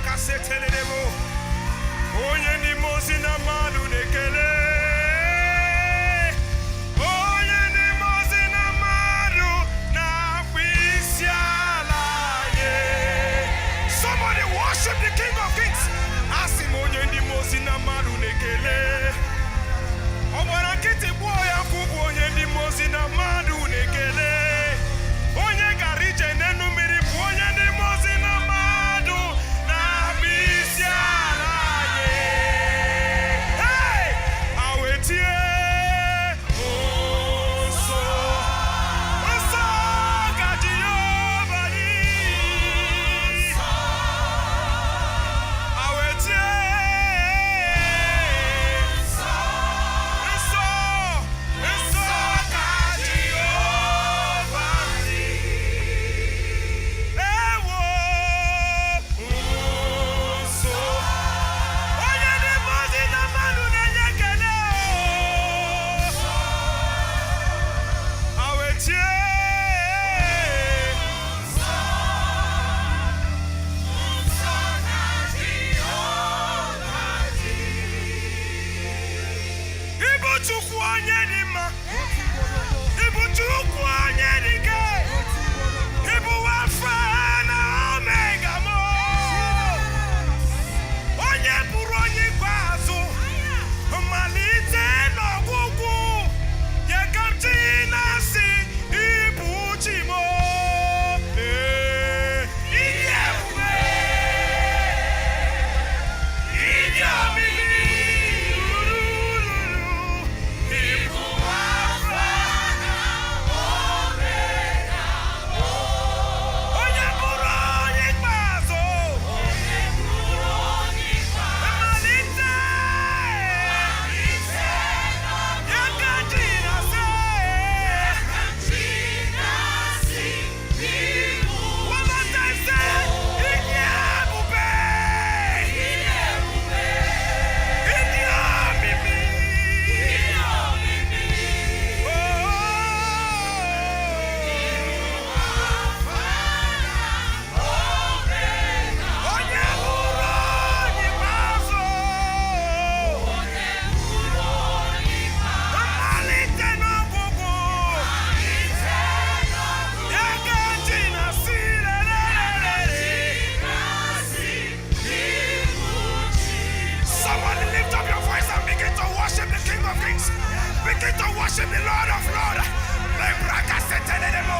brakasetelebo. Onye ndi mozi na madu nekele. Onye ndi mozi na madu na kwisialaye. Somebody worship the King of Kings. Asim onye ndi mozi na madu nekele. Obara kiti boya kubu onye ndi mozi na madu nekele. Onye garije nenu miri onye ndi mozi na madu na bisialaye. Hey! Awetie oso oso gajiyobani. Awetie oso gajiyobani. Ewo oso onye ndi mozi na madu na-enyekele o. Awetie Ibu Chukwu onye dị mma. Ibu Chukwu onye dị ike. Ibu Alfa na Omega mo. Onye bụrụ onye ikpeazụ. Mmalite n'ọgwụgwụ. Nye ka m ji na-asị ibu chi mo. Ịdị ebube. Ịdị omimi. Ibu Alfa na Omega mo. Onye bụrụ onye ikpeazụ. Mmalite. Nye ka m ji na-asị. One more time, say, ịdị ebube. Ịdị omimi. Onye bụrụ onye ikpeazụ. Mmalite n'ọgwụgwụ. Ya ka ji na-asị lelelele. Somebody lift up your voice and begin to worship the King of Kings. Begin to worship the Lord of Lords. Lebrakasetelelebo.